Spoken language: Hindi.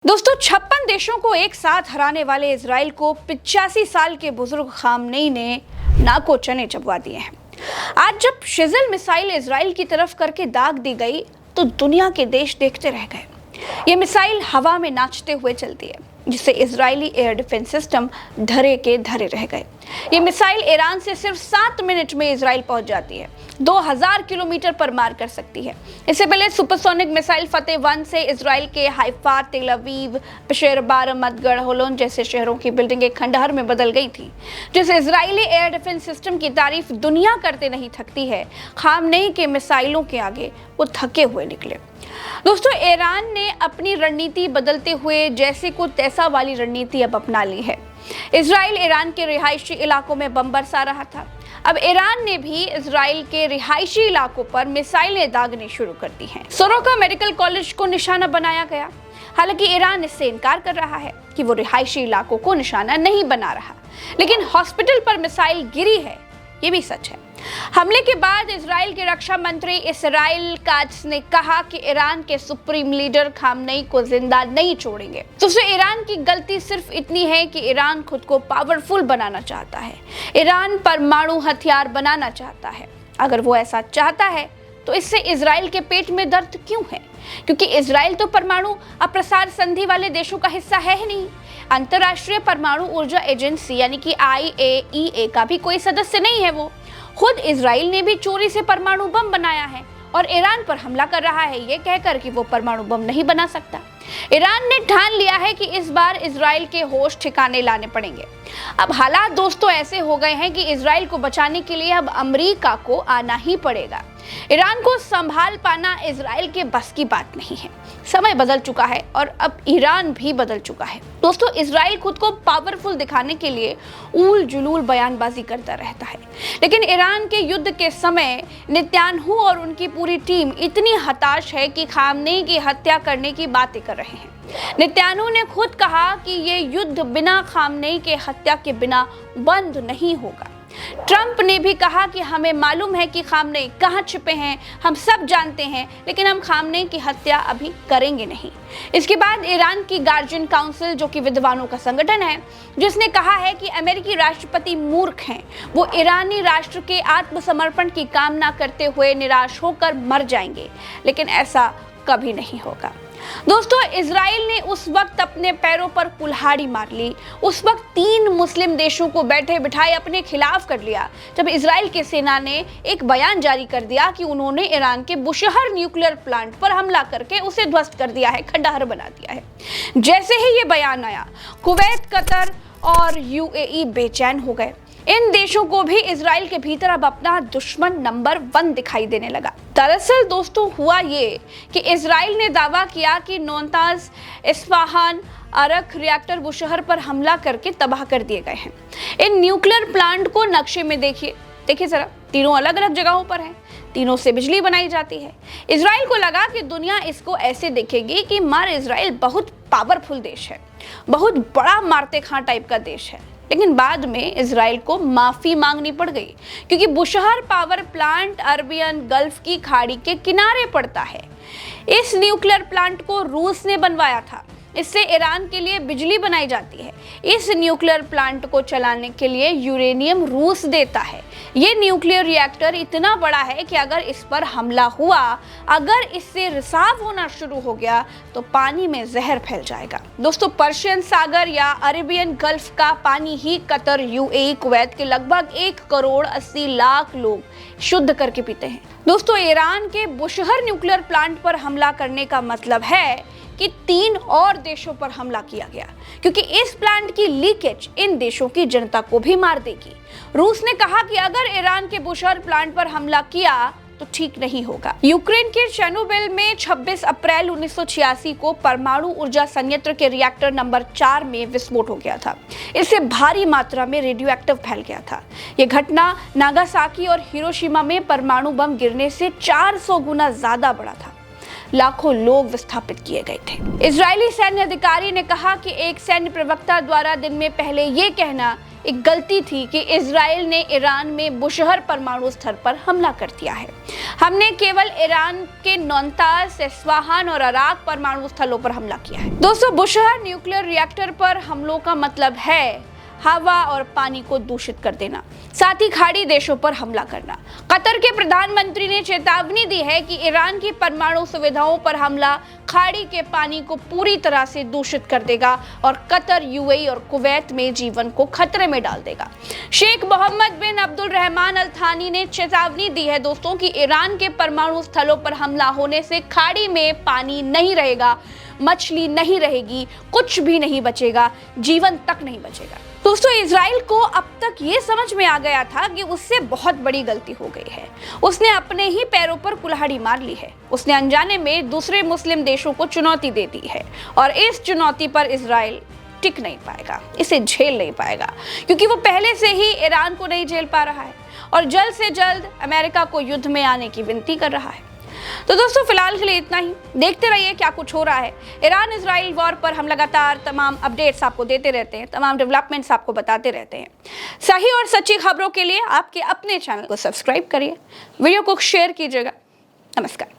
दोस्तों 56 देशों को एक साथ हराने वाले इजराइल को 85 साल के बुजुर्ग खामनेई ने नाको चने चबवा दिए हैं। आज जब शिजल मिसाइल इजराइल की तरफ करके दाग दी गई तो दुनिया के देश देखते रह गए। ये मिसाइल हवा में नाचते हुए चलती है, जिससे इजरायली एयर डिफेंस सिस्टम धरे के धरे रह गए। ये मिसाइल ईरान से सिर्फ 7 मिनट में इजराइल पहुंच जाती है, 2000 किलोमीटर पर मार कर सकती है। इससे पहले सुपरसोनिक मिसाइल फतेह 1 से इजराइल के हाइफा, तेल अवीव, पेशेरबार, मदगढ़, होलोन जैसे शहरों की बिल्डिंग एक खंडहर में बदल गई थी। जिस इजरायली एयर डिफेंस सिस्टम की तारीफ दुनिया करते नहीं थकती है, खामनेई के मिसाइलों के आगे वो थके हुए निकले। दोस्तों, ईरान ने अपनी रणनीति बदलते हुए जैसे को तैसा वाली रणनीति अब अपना ली है। इजराइल ईरान के रिहायशी इलाकों में बम बरसा रहा था। अब ईरान ने भी इजराइल के रिहायशी इलाकों पर मिसाइलें दागनी शुरू कर दी हैं। सोरोका मेडिकल कॉलेज को निशाना बनाया गया। हालांकि ईरान इससे इनकार कर रहा है कि वो रिहायशी इलाकों को निशाना नहीं बना रहा, लेकिन हॉस्पिटल पर मिसाइल गिरी है, ये भी सच है। हमले के बाद इजराइल के रक्षा मंत्री इसराइल काट्ज ने कहा कि ईरान के सुप्रीम लीडर खामनेई को जिंदा नहीं छोड़ेंगे। तो ईरान की गलती सिर्फ इतनी है कि ईरान खुद को पावरफुल बनाना चाहता है, ईरान परमाणु हथियार बनाना चाहता है। अगर वो ऐसा चाहता है तो इससे इजराइल के पेट में दर्द क्यों है? क्योंकि इजराइल तो परमाणु अप्रसार संधि वाले देशों का हिस्सा है ही नहीं। अंतर्राष्ट्रीय परमाणु ऊर्जा एजेंसी यानी कि IAEA का भी कोई सदस्य नहीं है। वो खुद इजराइल ने भी चोरी से परमाणु बम बनाया है और ईरान पर हमला कर रहा है ये कहकर कि वो परमाणु बम नहीं बना सकता। ईरान ने ठान लिया है कि इस बार इजराइल के होश ठिकाने लाने पड़ेंगे। अब हालात दोस्तों ऐसे हो गए हैं कि इजराइल को बचाने के लिए अब अमेरिका को आना ही पड़ेगा। ईरान को संभाल पाना इजराइल के बस की बात नहीं है। समय बदल चुका है और अब ईरान भी बदल चुका है। दोस्तों, इजराइल खुद को पावरफुल दिखाने के लिए ऊल जुलूल बयानबाजी करता रहता है, लेकिन ईरान के युद्ध के समय नेतन्याहू और उनकी पूरी टीम इतनी हताश है कि खामनेई की हत्या करने की बातें कर रहे हैं। नेतन्याहू ने खुद कहा कि ये युद्ध बिना खामनेई के हत्या के बिना बंद नहीं होगा। ट्रंप ने भी कहा कि हमें मालूम है कि खामनेई कहां छिपे हैं, हम सब जानते हैं, लेकिन हम खामनेई की हत्या अभी करेंगे नहीं। इसके बाद ईरान की गार्जियन काउंसिल, जो कि विद्वानों का संगठन है, जिसने कहा है कि अमेरिकी राष्ट्रपति मूर्ख हैं, वो ईरानी राष्ट्र के आत्मसमर्पण की कामना करते हुए निराश होकर मर जाएंगे, लेकिन ऐसा कभी नहीं होगा। दोस्तों, इजराइल ने उस वक्त अपने पैरों पर कुल्हाड़ी मार ली, उस वक्त 3 मुस्लिम देशों को बैठे बिठाए अपने खिलाफ कर लिया, जब इजराइल की सेना ने एक बयान जारी कर दिया कि उन्होंने ईरान के बुशहर न्यूक्लियर प्लांट पर हमला करके उसे ध्वस्त कर दिया है, खंडहर बना दिया है। जैसे ही ये बयान आया, कुवैत, कतर और UAE बेचैन हो गए। इन देशों को भी इजराइल के भीतर अब अपना दुश्मन नंबर 1 दिखाई देने लगा। दरअसल दोस्तों, हुआ ये कि इजराइल ने दावा किया कि नोताज, इस्फहान, अरक रिएक्टर बुशहर पर हमला करके तबाह कर दिए गए हैं। इन न्यूक्लियर प्लांट को नक्शे में देखिए जरा, तीनों अलग अलग जगहों पर हैं, तीनों से बिजली बनाई जाती है। इजराइल को लगा कि दुनिया इसको ऐसे देखेगी कि मार इजराइल बहुत पावरफुल देश है, बहुत बड़ा मारते खां टाइप का देश है। लेकिन बाद में इजराइल को माफी मांगनी पड़ गई, क्योंकि Bushehr power plant Arabian Gulf की खाड़ी के किनारे पड़ता है। इस न्यूक्लियर प्लांट को रूस ने बनवाया था, इससे ईरान के लिए बिजली बनाई जाती है। इस न्यूक्लियर प्लांट को चलाने के लिए यूरेनियम रूस देता है। ये न्यूक्लियर रिएक्टर इतना बड़ा है कि अगर इस पर हमला हुआ, अगर इससे रिसाव होना शुरू हो गया तो पानी में जहर फैल जाएगा। दोस्तों, पर्शियन सागर या अरेबियन गल्फ का पानी ही कतर, UAE, कुवैत के लगभग 1 करोड़ 80 लाख लोग शुद्ध करके पीते हैं। दोस्तों, ईरान के बुशहर न्यूक्लियर प्लांट पर हमला करने का मतलब है कि 3 और देशों पर हमला किया गया, क्योंकि इस प्लांट की लीकेज इन देशों की जनता को भी मार देगी। रूस ने कहा कि अगर ईरान के बुशहर प्लांट पर हमला किया तो ठीक नहीं होगा। यूक्रेन के चेर्नोबिल में 26 अप्रैल 1986 को परमाणु ऊर्जा संयंत्र के रिएक्टर नंबर 4 में विस्फोट हो गया था। इससे भारी मात्रा में रेडियोएक्टिव फैल गया था। यह घटना नागासाकी और हिरोशिमा में परमाणु बम गिरने से 400 गुना ज्यादा बड़ा था। लाखों लोग विस्थापित किए गए थे। इजरायली सैन्य अधिकारी ने कहा कि एक सैन्य प्रवक्ता द्वारा दिन में पहले ये कहना एक गलती थी कि इजराइल ने ईरान में बुशहर परमाणु स्तर पर हमला कर दिया है। हमने केवल ईरान के नातांज, इस्फहान और अराक परमाणु स्थलों पर हमला किया है। दोस्तों, बुशहर न्यूक्लियर रिएक्टर पर हमलों का मतलब है हवा और पानी को दूषित कर देना, साथ ही खाड़ी देशों पर हमला करना। कतर के प्रधानमंत्री ने चेतावनी दी है कि ईरान की परमाणु सुविधाओं पर हमला खाड़ी के पानी को पूरी तरह से दूषित कर देगा और कतर, यूएई और कुवैत में जीवन को खतरे में डाल देगा। शेख मोहम्मद बिन अब्दुल रहमान अल थानी ने चेतावनी दी है दोस्तों कि ईरान के परमाणु स्थलों पर हमला होने से खाड़ी में पानी नहीं रहेगा, मछली नहीं रहेगी, कुछ भी नहीं बचेगा, जीवन तक नहीं बचेगा। दोस्तों, इजराइल को अब तक ये समझ में आ गया था कि उससे बहुत बड़ी गलती हो गई है। उसने अपने ही पैरों पर कुल्हाड़ी मार ली है। उसने अनजाने में दूसरे मुस्लिम देशों को चुनौती दे दी है और इस चुनौती पर इजराइल टिक नहीं पाएगा, इसे झेल नहीं पाएगा, क्योंकि वो पहले से ही ईरान को नहीं झेल पा रहा है और जल्द से जल्द अमेरिका को युद्ध में आने की विनती कर रहा है। तो दोस्तों, फिलहाल के लिए इतना ही। देखते रहिए क्या कुछ हो रहा है। ईरान इजराइल वॉर पर हम लगातार तमाम अपडेट्स आपको देते रहते हैं, तमाम डेवलपमेंट्स आपको बताते रहते हैं। सही और सच्ची खबरों के लिए आपके अपने चैनल को सब्सक्राइब करिए, वीडियो को शेयर कीजिएगा। नमस्कार।